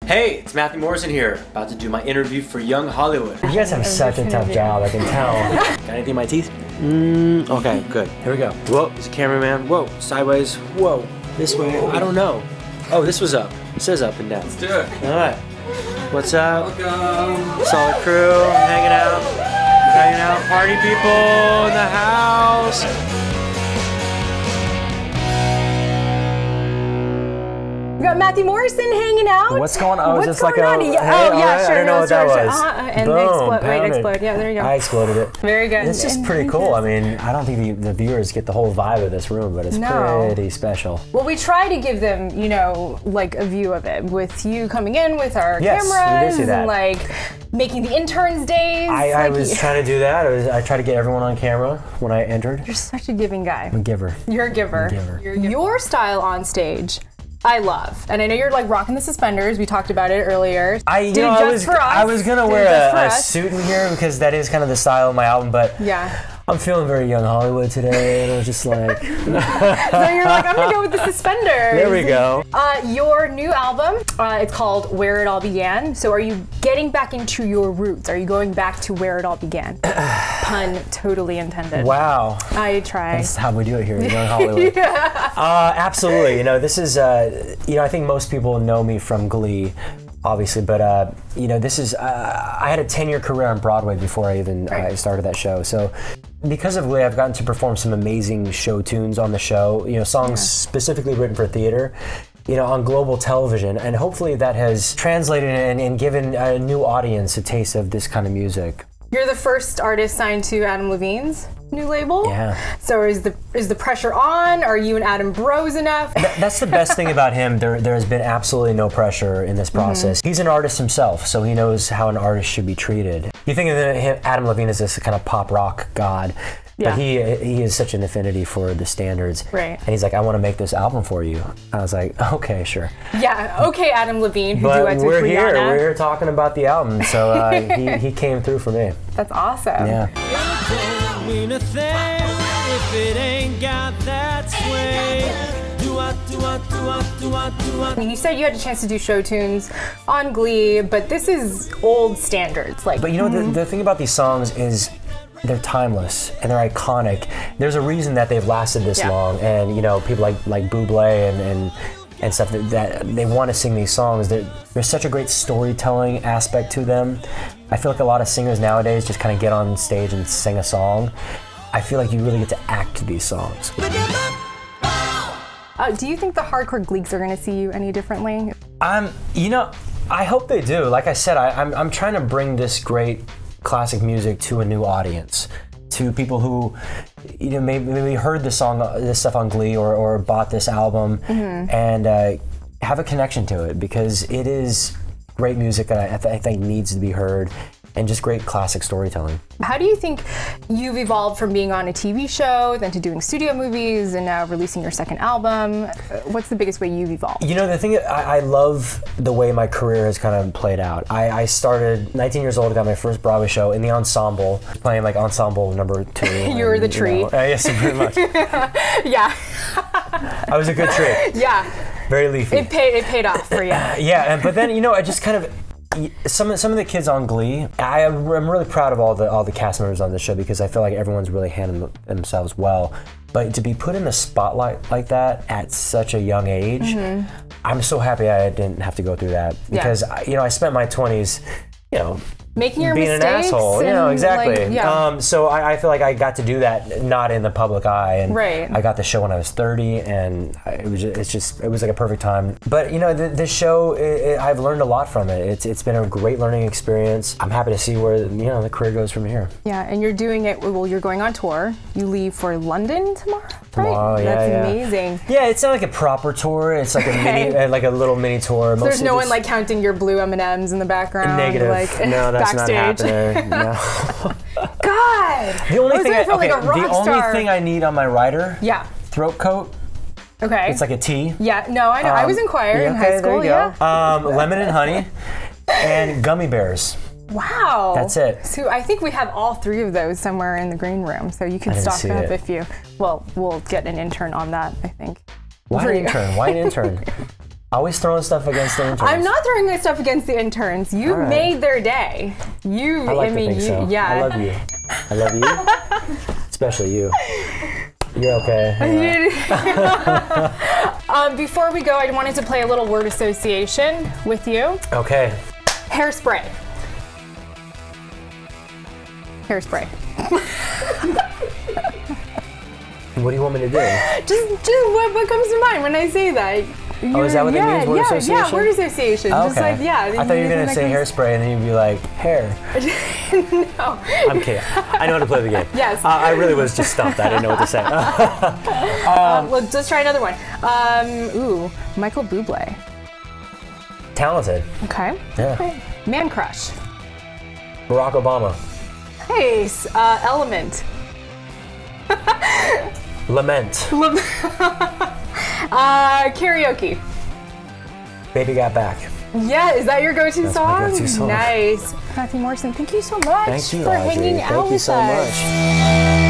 Hey, it's Matthew Morrison here, about to do my interview for Young Hollywood. You guys have such a tough job, I can tell. Got anything in my teeth? Okay, good. Here we go. Whoa, there's a cameraman. Whoa, sideways. Whoa, this way. I don't know. Oh, this was up. It says up and down. Let's do it. All right. What's up? Welcome. Solid crew, hanging out. Party people in the house. We got Matthew Morrison hanging out. What's going on? What's just going like on? a, Yeah, hey, oh, yeah, alright, sure. I don't know what that was. And Boom, explode. Wait, pounded. explode. Yeah, there you go. I exploded it. Very good. It's just pretty cool. I mean, I don't think the viewers get the whole vibe of this room, but it's pretty special. Well, we try to give them, like a view of it with you coming in with our Yes, we did cameras see that. and like making the interns days. I was trying to do that. I tried to get everyone on camera when I entered. You're such a giving guy. I'm a giver. You're a giver. Your style on stage, I love, and I know you're like rocking the suspenders. We talked about it earlier. I was gonna wear a suit in here because that is kind of the style of my album, but Yeah. I'm feeling very Young Hollywood today, and I was just like, So you're like, I'm gonna go with the suspenders. there we go. Your new album, it's called Where It All Began. So are you getting back into your roots? Are you going back to where it all began? Pun totally intended. Wow. I try. That's how we do it here in Young Hollywood. Absolutely. This is, I think most people know me from Glee, obviously, but this is, I had a 10-year career on Broadway before I even started that show. So because of Glee, I've gotten to perform some amazing show tunes on the show, songs specifically written for theater, on global television. And hopefully that has translated and given a new audience a taste of this kind of music. You're the first artist signed to Adam Levine's new label. Yeah. So is the pressure on? Are you and Adam bros enough? That's the best thing about him. There has been absolutely no pressure in this process. He's an artist himself, so he knows how an artist should be treated. You think of Adam Levine as this kind of pop rock god, but he is such an affinity for the standards. Right. And he's like, I want to make this album for you. I was like, okay, sure. Yeah. Okay, Adam Levine, who But duets we're with here. Rihanna. We're here talking about the album, so he came through for me. That's awesome. Yeah. Mean a thing if it ain't got that swing. You said you had a chance to do show tunes on Glee, but this is old standards. But the thing about these songs is they're timeless and they're iconic. There's a reason that they've lasted this long, and people like Bublé and stuff that they want to sing these songs. There's such a great storytelling aspect to them. I feel like a lot of singers nowadays just kind of get on stage and sing a song. I feel like you really get to act to these songs. do you think the hardcore Gleeks are going to see you any differently? I hope they do. Like I said, I'm trying to bring this great classic music to a new audience, to people who, maybe heard this stuff on Glee or bought this album and have a connection to it, because it is great music that I think needs to be heard, and just great classic storytelling. How do you think you've evolved from being on a TV show, then to doing studio movies, and now releasing your second album? What's the biggest way you've evolved? The thing, I love the way my career has kind of played out. I started 19 years old, got my first Broadway show in the ensemble, playing like ensemble number 2. You were the tree. Yes, pretty much. Yeah. I was a good tree. Yeah. Very leafy. It paid off for you. Yeah, but then I just kind of, some of the kids on Glee, I'm really proud of all the cast members on the show, because I feel like everyone's really handled themselves well. But to be put in the spotlight like that at such a young age, I'm so happy I didn't have to go through that, because I spent my 20s, making your being mistakes. An asshole, exactly. So I feel like I got to do that not in the public eye, and I got the show when I was 30, and it was like a perfect time. But this show, I've learned a lot from it. It's been a great learning experience. I'm happy to see where the career goes from here. Yeah, and you're doing it. Well, you're going on tour. You leave for London tomorrow. Tomorrow, yeah, That's amazing. Yeah, it's not like a proper tour. It's like a little mini tour. So there's no one like counting your blue M&Ms in the background. Negative. No, that's backstage. not happening. No. God. The only thing only thing I need on my rider. Yeah. Throat coat. Okay. It's like a tea. Yeah. No, I know. I was in choir in high school. There you go. Lemon and honey, and gummy bears. Wow. That's it. So I think we have all 3 of those somewhere in the green room. So you can stock up if you. Well, we'll get an intern on that, I think. Why an intern? Always throwing stuff against the interns. I'm not throwing my stuff against the interns. You All right. made their day. I like to think so. Yeah. I love you. I love you. Especially you. You're okay. Yeah. Before we go, I wanted to play a little word association with you. Okay. Hairspray. Hairspray. What do you want me to do? Just what comes to mind when I say that? Oh, is that what that means, word association? Yeah, word association. Oh, Just like, yeah. I thought you were going to say hairspray and then you'd be like, hair. No. I'm kidding. I know how to play the game. Yes. I really was just stumped. I didn't know what to say. Let's try another one. Michael Bublé. Talented. Okay. Yeah. Okay. Man crush. Barack Obama. Nice. Element. Lament. Karaoke. Baby Got Back. Yeah, is that your go-to That's song? my go-to song. Nice. Matthew Morrison, thank you so much Thank you, for Audrey. hanging out Thank you with so us. much.